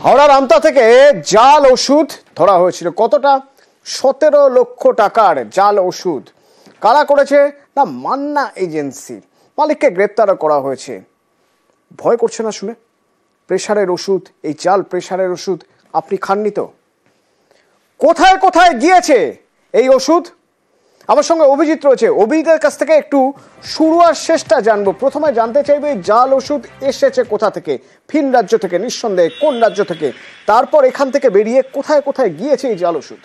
হাওড়ার আমতা থেকে জাল ওষুধ ধরা হয়েছিল। কতটা? 17 লক্ষ টাকার জাল ওষুধ। কারা করেছে? না, মান্না এজেন্সি। মালিককে গ্রেপ্তারও করা হয়েছে। ভয় করছে না শুনে? প্রেশারের ওষুধ, এই জাল প্রেশারের ওষুধ আপনি খাননি তো? কোথায় কোথায় গিয়েছে এই ওষুধ? আমার সঙ্গে অভিজিৎ রয়েছে। অভিজিতের কাছ থেকে একটু শুরু আর শেষটা জানবো। প্রথমে জানতে চাইবো এই জাল ওষুধ এসেছে কোথা থেকে? ভিন রাজ্য থেকে, নিঃসন্দেহে। কোন রাজ্য থেকে? তারপর এখান থেকে বেরিয়ে কোথায় কোথায় গিয়েছে এই জাল ওষুধ?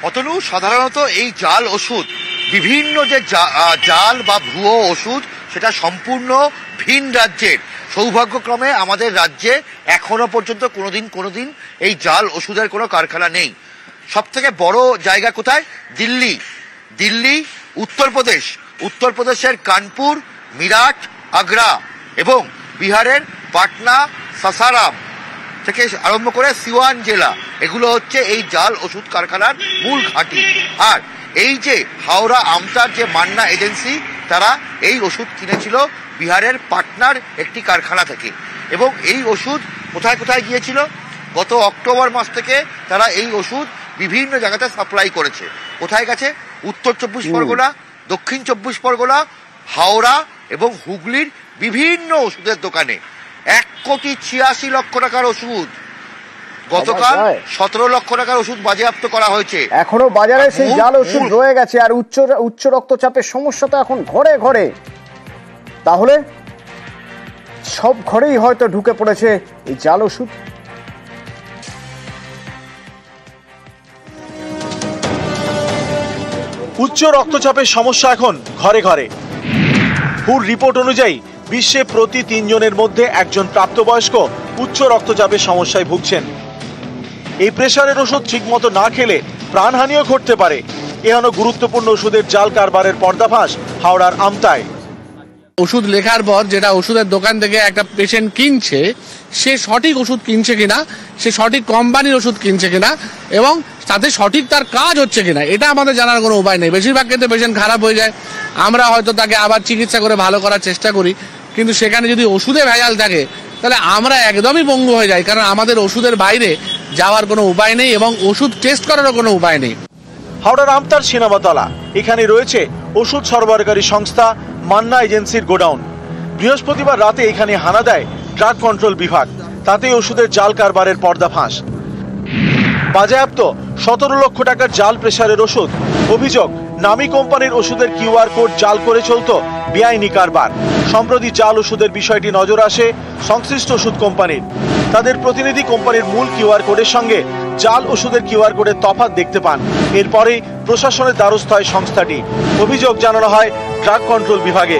অতনু, সাধারণত এই জাল ওষুধ, বিভিন্ন যে জাল বা ভুয়ো ওষুধ, সেটা সম্পূর্ণ ভিন রাজ্যের। সৌভাগ্যক্রমে আমাদের রাজ্যে এখনো পর্যন্ত কোনোদিন এই জাল ওষুধের কোনো কারখানা নেই। সব থেকে বড় জায়গা কোথায়? দিল্লি, উত্তরপ্রদেশের কানপুর, মিরাট, আগ্রা এবং বিহারের পাটনা, সাসারাম থেকে আরম্ভ করে সিওয়ান জেলা, এগুলো হচ্ছে এই জাল ওষুধ কারখানার মূল ঘাঁটি। আর এই যে হাওড়া আমতার যে মান্না এজেন্সি, তারা এই ওষুধ কিনেছিল বিহারের পাটনার একটি কারখানা থেকে। এবং এই ওষুধ কোথায় কোথায় গিয়েছিল? গত অক্টোবর মাস থেকে তারা এই ওষুধ বিভিন্ন জায়গাতে সাপ্লাই করেছে। কোথায় গেছে? উত্তর 24 পরগনা, দক্ষিণ 24 পরগনা, হাওড়া এবং হুগলির বিভিন্ন ওষুধের দোকানে। 1,86,00,000 টাকার ওষুধ। গতকাল 17 লক্ষ টাকার ওষুধ বাজেয়াপ্ত করা হয়েছে। এখনো বাজারে সেই জাল ওষুধ রয়ে গেছে। আর উচ্চ রক্তচাপের সমস্যা তো এখন ঘরে ঘরে। তাহলে সব ঘরেই হয়তো ঢুকে পড়েছে এই জাল ওষুধ। উচ্চ রক্তচাপের সমস্যা এখন ঘরে ঘরে। হুর রিপোর্ট অনুযায়ী বিশ্বে প্রতি 3 জনের মধ্যে একজন প্রাপ্তবয়স্ক উচ্চ রক্তচাপের সমস্যায় ভুগছেন। এই প্রেসারের ওষুধ ঠিকমতো না খেলে প্রাণহানিও ঘটতে পারে। এহেন গুরুত্বপূর্ণ ওষুধের জাল কারবারের পর্দাফাঁস হাওড়ার আমতায়। ওষুধ লেখার পর যেটা ওষুধের দোকান থেকে একটা পেশেন্ট কিনছে, সে সঠিক ওষুধ কিনছে কিনা, সে সঠিক কোম্পানির ওষুধ কিনছে কিনা এবং তাতে সঠিক তার কাজ হচ্ছে কিনা, এটা আমাদের জানার কোনো উপায় নেই। বেশিরভাগ ক্ষেত্রে পেশেন্ট খারাপ হয়ে যায়, আমরা হয়তো তাকে আবার চিকিৎসা করে ভালো করার চেষ্টা করি, কিন্তু সেখানে যদি ওষুধে ভেজাল থাকে তাহলে আমরা একদমই পঙ্গু হয়ে যাই। কারণ আমাদের ওষুধের বাইরে যাওয়ার কোনো উপায় নেই এবং ওষুধ টেস্ট করারও কোনো উপায় নেই। হাওড়ার আমতার সিনেমাতলা, এখানে রয়েছে ওষুধ সরবরাহকারী সংস্থা মান্না এজেন্সির গোডাউন। বৃহস্পতিবার রাতে এখানে হানা দেয় ড্রাগ কন্ট্রোল বিভাগ। তাতে ওষুধের জাল কারবারের পর্দাফাঁস। বাজেয়াপ্ত 17 লক্ষ টাকার জাল প্রেসারের ওষুধ। অভিযোগ, নামী কোম্পানির ওষুধের কিউআর কোড জাল করে চলত বেআইনি কারবার। সম্প্রতি জাল ওষুধের বিষয়টি নজর আসে সংশ্লিষ্ট ওষুধ কোম্পানির। তাদের প্রতিনিধি কোম্পানির মূল কিউআর কোডের সঙ্গে জাল ওষুধের কিউআর কোডের তফাৎ দেখতে পান। এরপরেই প্রশাসনের দ্বারস্থ হয় সংস্থাটি। অভিযোগ জানানো হয় ড্রাগ কন্ট্রোল বিভাগে।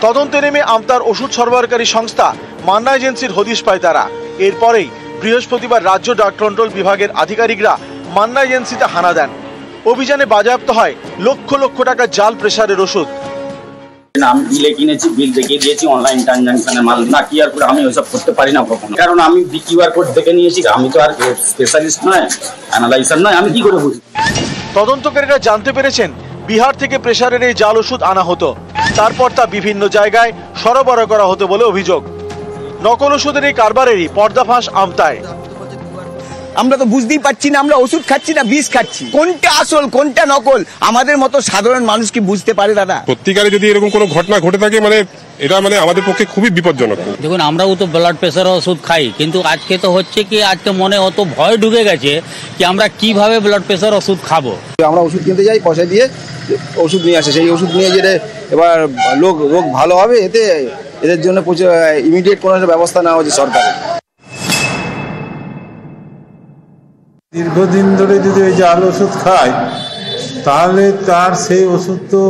তদন্তে নেমে আমতার ওষুধ সরবরাহকারী সংস্থা মান্না এজেন্সির হদিশ পায় তারা। এরপরেই বৃহস্পতিবার রাজ্য ড্রাগ কন্ট্রোল বিভাগের আধিকারিকরা মান্না এজেন্সিতে হানা দেন। অভিযানে বাজেয়াপ্ত হয় লক্ষ লক্ষ টাকা জাল প্রেসারের ওষুধ। আমি বিলে কিনেছি, বিল দেখিয়ে দিয়েছি, অনলাইন ট্রানজাকশনের মাল না কিউআর কোড আমি ওইসব করতে পারি না কখনো, কারণ আমি কিউআর কোড দেখে নিয়েছি। আমি তো আর স্পেশালিস্ট নয়, অ্যানালাইজার নয়, আমি কি করে বুঝি? তদন্তকারীরা জানতে পেরেছেন বিহার থেকে প্রেসারের এই জাল ওষুধ আনা হতো, তারপর তা বিভিন্ন জায়গায় সরবরাহ করা হতো বলে অভিযোগ। নকল ওষুধের এই কারবারেরই পর্দাফাঁস আমতায়। আমরা তো বুঝতেই পারছি না, আমরা ওষুধ খাচ্ছি না বিষ খাচ্ছি, কোনটা আসল কোনটা নকল আমাদের মতো সাধারণ মানুষ কি বুঝতে পারে দাদা? সত্যিকারে যদি এরকম কোনো ঘটনা ঘটে থাকে এটা আমাদের পক্ষে খুবই বিপজ্জনক। দেখুন, আমরাও তো ব্লাড প্রেসারের ওষুধ খাই, কিন্তু আজকে তো হচ্ছে কি, আজকে মনে অত ভয় ঢুকে গেছে কি আমরা কিভাবে ব্লাড প্রেসার ওষুধ খাবো। আমরা ওষুধ কিনতে যাই, পয়সা দিয়ে ওষুধ নিয়ে আসে, সেই ওষুধ নিয়ে যেতে এবার রোগ ভালো হবে, এদের জন্য ইমিডিয়েট কোনো ব্যবস্থা নেওয়া হচ্ছে সরকারের। দীর্ঘদিন ধরে যদি ওই জাল ওষুধ খায় তাহলে তার সেই ওষুধ তো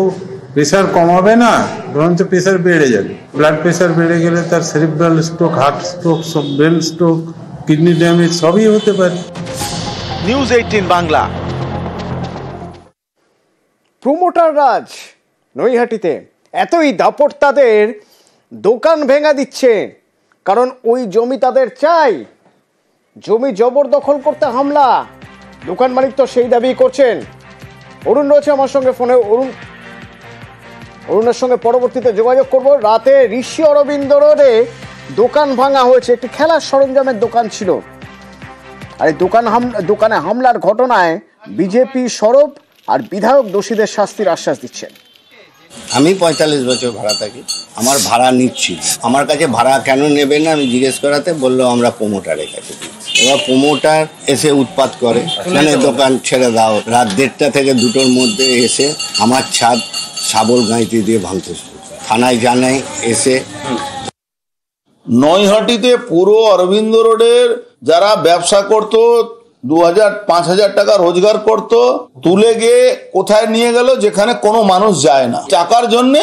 প্রেশার কমাবে না, বরঞ্চ প্রেশার বেড়ে যাবে। ব্লাড প্রেশার বেড়ে গেলে তার cerebral stroke, heart stroke, brain stroke, kidney damage সবই হতে পারে। নিউজ 18 বাংলা। প্রমোটার রাজ নৈহাটিতে এতই দাপট তাদের, দোকান ভেঙে দিচ্ছে, কারণ ওই জমি তাদের চাই। জমি জবরদখল করতে হামলা, দোকান মালিক তো সেই দাবি করছেন। অরুণ রয়েছে আমার সঙ্গে ফোনে। অরুণ, অরুণের সঙ্গে পরবর্তীতে যোগাযোগ করব। রাতে ঋষি অরবিন্দ রোডে দোকান ভাঙা হয়েছে, একটি খেলার সরঞ্জামের দোকান ছিল, আর এই দোকানে হামলার ঘটনায় বিজেপি সরব আর বিধায়ক দোষীদের শাস্তির আশ্বাস দিচ্ছেন। আমি 45 বছর ভাড়া থাকি, আমার ভাড়া নিচ্ছি, আমার কাছে ভাড়া কেন নেবে না আমি জিজ্ঞেস করাতে বললো আমরা প্রমোটারের কাছে দিচ্ছি। এবার প্রমোটার এসে উৎপাত করে, মানে দোকান ছেড়ে দাও। রাত 1:30 থেকে 2টোর মধ্যে এসে আমার ছাদ শাবল গাঁইতি দিয়ে ভাঙতে শুরু করে। থানায় জানাই, এসে নৈহাটিতে পুরো অরবিন্দ রোডের যারা ব্যবসা করত 2000-5000 টাকা রোজগার করত, তুলে গিয়ে কোথায় নিয়ে গেল যেখানে কোনো মানুষ যায় না। টাকার জন্য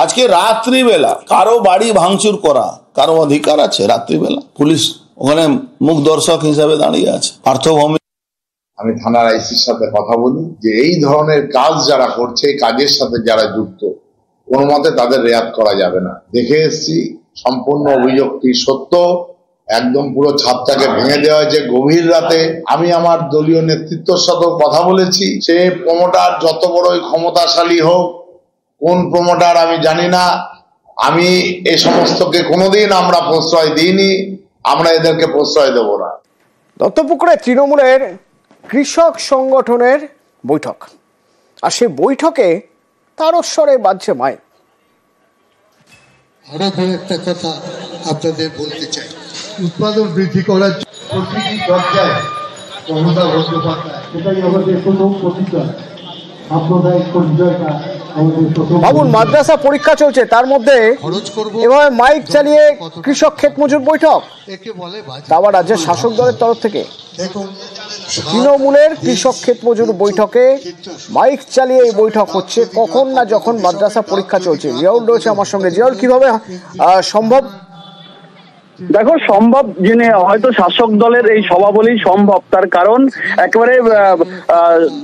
আজকে রাত্রিবেলা কারো বাড়ি ভাঙচুর করা কারো অধিকার আছে? রাত্রিবেলা পুলিশ ওখানে মুখ দর্শক হিসাবে দাঁড়িয়ে আছে। পার্থভূমি আমি থানার আইসির সাথে কথা বলি যে এই ধরনের কাজ যারা করছে, এই কাজের সাথে যারা যুক্ত, কোনো মতে তাদের রেয়াত করা যাবে না। দেখে এসছি সম্পূর্ণ অভিযোগটি সত্য, একদম পুরো ছাদটাকে ভেঙে দেওয়া হয়েছে গভীর রাতে। আমি আমার দলীয় নেতৃত্বের সাথেও কথা বলেছি, সে প্রমোটার যত বড়ই ক্ষমতাশালী হোক, কোন প্রমোটার আমি জানি না, আমি এই সমস্তকে কোনোদিন আমরা প্রশ্রয় দিইনি, আমরা এদেরকে প্রশ্রয় দেব না। দত্তপুকুরে তৃণমূলের কৃষক সংগঠনের বৈঠক, আর সেই বৈঠকে তারস্বরে বাজছে মাইক। আরো একটা কথা আপনাদের বলতে চাই, উৎপাদন বৃদ্ধি করার প্রতিটি পর্যায়ে মমতা বন্দ্যোপাধ্যায়, সেটাই আমাদের প্রথম প্রতিজ্ঞা, সাম্প্রদায়িক পরিচয়টা আমাদের প্রথম। বাবুর মাদ্রাসা পরীক্ষা চলছে, তার মধ্যে এভাবে মাইক চালিয়ে কৃষক ক্ষেত মজুর বৈঠক, তা আবার রাজ্যের শাসক দলের তরফ থেকে। তৃণমূলের কৃষক ক্ষেত মজুর বৈঠকে মাইক চালিয়ে এই বৈঠক হচ্ছে, কখন না যখন মাদ্রাসা পরীক্ষা চলছে। জিয়াউল রয়েছে আমার সঙ্গে। জিয়াউল, কিভাবে সম্ভব? দেখো, সম্ভব জেনে হয়তো শাসক দলের এই সভা বলেই সম্ভব, তার কারণ একেবারে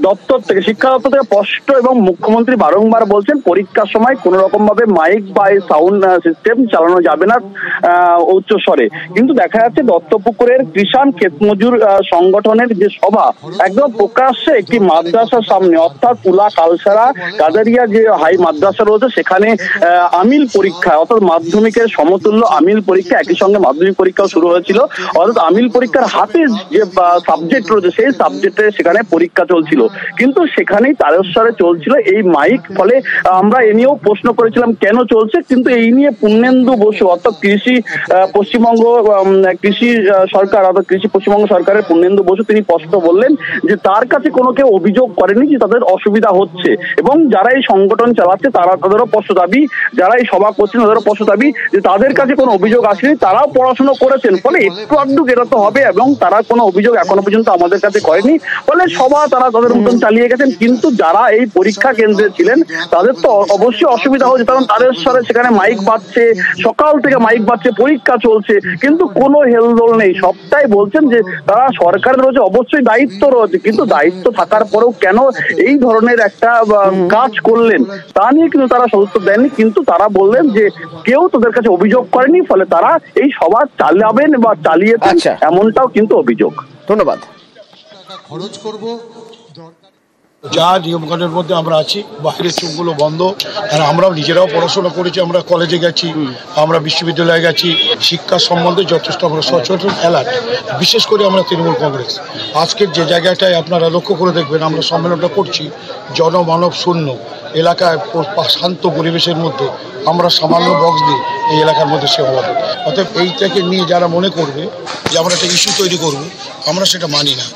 দপ্তর থেকে, শিক্ষা দপ্তর থেকে স্পষ্ট এবং মুখ্যমন্ত্রী বারংবার বলছেন পরীক্ষার সময় কোন রকম ভাবে মাইক বা সাউন্ড সিস্টেম চালানো যাবে না উচ্চ স্বরে। কিন্তু দেখা যাচ্ছে দত্তপুকুরের কৃষাণ ক্ষেতমজুর সংগঠনের যে সভা, একদম প্রকাশ্যে একটি মাদ্রাসার সামনে, অর্থাৎ তুলা কালসারা কাদারিয়া যে হাই মাদ্রাসা রয়েছে সেখানে আমিল পরীক্ষা, অর্থাৎ মাধ্যমিকের সমতুল্য আমিল পরীক্ষা, একই সঙ্গে মাধ্যমিক পরীক্ষাও শুরু হয়েছিল। অর্থাৎ আমিল পরীক্ষার হাতে যে সাবজেক্ট রয়েছে সেই সাবজেক্টে সেখানে পরীক্ষা চলছিল, কিন্তু সেখানেই তারস্বরে চলছিল এই মাইক। ফলে আমরা এ নিয়েও প্রশ্ন করেছিলাম কেন চলছে, কিন্তু এই নিয়ে পূর্ণেন্দু বসু, অর্থাৎ পশ্চিমবঙ্গ কৃষি সরকার, অর্থাৎ কৃষি পশ্চিমবঙ্গ সরকারের পূর্ণেন্দু বসু, তিনি স্পষ্ট বললেন যে তার কাছে কোনো কেউ অভিযোগ করেনি যে তাদের অসুবিধা হচ্ছে, এবং যারা এই সংগঠন চালাচ্ছে তাদেরও স্পষ্ট দাবি, যারা এই সভা করছেন তাদেরও স্পষ্ট দাবি যে তাদের কাছে কোনো অভিযোগ আসেনি, তারাও পড়াশোনা করেছেন, ফলে একটু আধটু এটা তো হবে, এবং তারা কোনো অভিযোগ এখনো পর্যন্ত আমাদের কাছে করেনি। ফলে সভা তারা তাদের মতন চালিয়ে গেছেন। কিন্তু যারা এই পরীক্ষা কেন্দ্রে ছিলেন তাদের তো অবশ্যই অসুবিধা হচ্ছে, কারণ তাদের সাথে সেখানে মাইক বাজছে, সকাল থেকে মাইক বাজছে, পরীক্ষা চলছে, কিন্তু কোনো হেলদোল নেই। সবটাই বলছেন যে তারা সরকারের রয়েছে, অবশ্যই দায়িত্ব রয়েছে, কিন্তু দায়িত্ব থাকার পরেও কেন এই ধরনের একটা কাজ করলেন তা নিয়ে কিন্তু তারা সদুত্তর দেননি। কিন্তু তারা বললেন যে কেউ তাদের কাছে অভিযোগ করেনি, ফলে তারা এই সভা চালাবেন বা চালিয়েছেন, এমনটাও কিন্তু অভিযোগ। ধন্যবাদ। খরচ করব যা নিয়মকানুনের মধ্যে আমরা আছি, বাইরের চোখগুলো বন্ধ। আর আমরাও নিজেরাও পড়াশোনা করেছি, আমরা কলেজে গেছি, আমরা বিশ্ববিদ্যালয়ে গেছি, শিক্ষা সম্বন্ধে যথেষ্ট আমরা সচেতন, অ্যালার্ট। বিশেষ করে আমরা তৃণমূল কংগ্রেস আজকের যে জায়গাটায় আপনারা লক্ষ্য করে দেখবেন আমরা সম্মেলনটা করছি, জনমানব শূন্য এলাকায় শান্ত পরিবেশের মধ্যে আমরা সামান্য বক্স দিই এই এলাকার মধ্যে সেবা হবে। অর্থাৎ এইটাকে নিয়ে যারা মনে করবে যে আমরা একটা ইস্যু তৈরি করব, আমরা সেটা মানি না।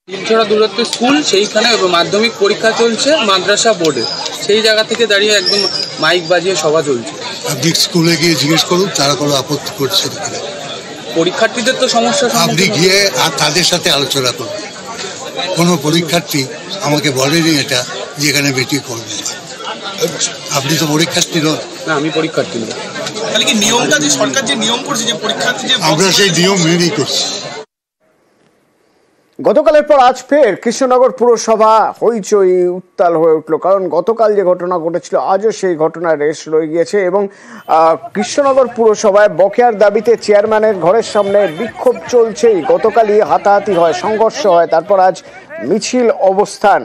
তিনছড়া দূরত্বে স্কুল, সেইখানে মাধ্যমিক পরীক্ষা চলছে মাদ্রাসা বোর্ডে, সেই জায়গা থেকে দাঁড়িয়ে একদম মাইক বাজিয়ে সভা চলছে। আপনি স্কুলে গিয়ে জিজ্ঞেস করুন তারা কোনো আপত্তি করছে কিনা। পরীক্ষার্থীদের তো সমস্যা, আপনি গিয়ে আর তাদের সাথে আলোচনা করুন। কোনো পরীক্ষার্থী আমাকে বলেনি এটা যে এখানে বেটি করবে। আপনি তো পরীক্ষার্থী নন। না, আমি পরীক্ষার্থী নই। তাহলে কি নিয়মটা যে সরকার যে নিয়ম করছে যে পরীক্ষার্থী, যে আমরা সেই নিয়ম মেনেই করছি। গতকালের পর আজ ফের কৃষ্ণনগর পুরসভা হইচই উত্তাল হয়ে উঠল, কারণ গতকাল যে ঘটনা ঘটেছিল আজও সেই ঘটনার রেশ রয়ে গিয়েছে। এবং কৃষ্ণনগর পুরসভায় বকেয়ার দাবিতে চেয়ারম্যানের ঘরের সামনে বিক্ষোভ চলছেই। গতকালই হাতাহাতি হয়, সংঘর্ষ হয়, তারপর আজ মিছিল অবস্থান,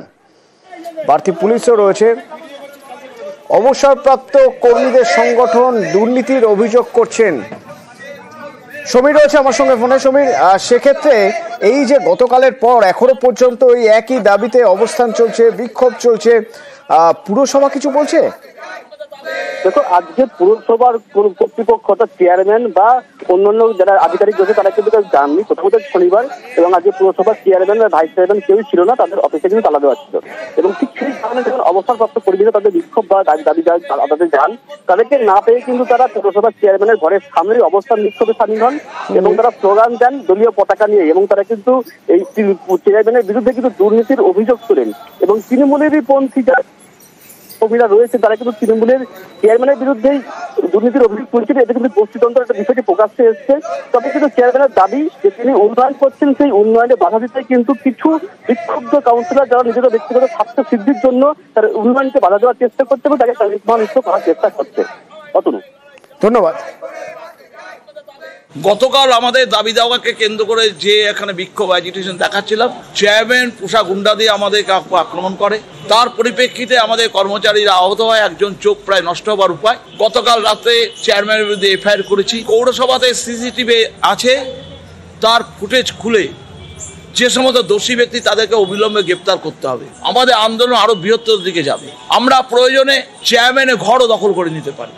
বাড়তি পুলিশও রয়েছে। অবসরপ্রাপ্ত কর্মীদের সংগঠন দুর্নীতির অভিযোগ করছেন। সমীর রয়েছে আমার সঙ্গে ফোনে। সমীর, সেক্ষেত্রে এই যে গতকালের পর এখনো পর্যন্ত এই একই দাবিতে অবস্থান চলছে, বিক্ষোভ চলছে, পুরসভা কিছু বলছে? দেখো, আজকে পুরসভার কর্তৃপক্ষ অর্থাৎ চেয়ারম্যান বা অন্যান্য যারা আধিকারিক রয়েছে তারা কিন্তু জাননি। প্রথমত শনিবার এবং আজকে পুরসভার চেয়ারম্যান বা ভাইস চেয়ারম্যান কেউই ছিল না, তাদের অফিসে কিন্তু তালা দেওয়া ছিল। এবং ঠিক সেই কারণে যখন অবসরপ্রাপ্ত কর্মীরা তাদের বিক্ষোভ বা দাবি তাদের যান, তাদেরকে না পেয়ে কিন্তু তারা পুরসভার চেয়ারম্যানের ঘরের সামনে অবস্থান বিক্ষোভে সামিল হন এবং তারা স্লোগান দেন দলীয় পতাকা নিয়ে। এবং তারা কিন্তু এই চেয়ারম্যানের বিরুদ্ধে কিন্তু দুর্নীতির অভিযোগ তোলেন এবং তৃণমূলেরই পন্থী যারা কর্মীরা রয়েছে তারা কিন্তু তৃণমূলের চেয়ারম্যানের বিরুদ্ধেই দুর্নীতির অভিযোগ তুলছেন। এতে কিন্তু গোষ্ঠীতন্ত্র একটা বিষয়টি প্রকাশ্যে এসছে। তবে কিন্তু চেয়ারম্যানের দাবি যে তিনি উন্নয়ন করছেন, সেই উন্নয়নে বাধা দিতে কিন্তু কিছু বিক্ষুব্ধ কাউন্সিলর যারা নিজেদের ব্যক্তিগত স্বার্থ সিদ্ধির জন্য তার উন্নয়নকে বাধা দেওয়ার চেষ্টা করছে এবং তাকে নিষ্পন্ন করার চেষ্টা করছে। অতনু, ধন্যবাদ। গতকাল আমাদের দাবি দাওয়াকে কেন্দ্র করে যে এখানে বিক্ষোভ অ্যাজিটেশন দেখাচ্ছিলাম, চেয়ারম্যান পোষা গুন্ডা দিয়ে আমাদেরকে আক্রমণ করে। তার পরিপ্রেক্ষিতে আমাদের কর্মচারীরা আহত হয়, একজন চোখ প্রায় নষ্ট হবার উপায়। গতকাল রাতে চেয়ারম্যানের বিরুদ্ধে এফআইআর করেছি। পৌরসভাতে সিসিটিভি আছে, তার ফুটেজ খুলে যে সমস্ত দোষী ব্যক্তি তাদেরকে অবিলম্বে গ্রেপ্তার করতে হবে। আমাদের আন্দোলন আরো বৃহত্তর দিকে যাবে। আমরা প্রয়োজনে চেয়ারম্যানের ঘরও দখল করে নিতে পারি।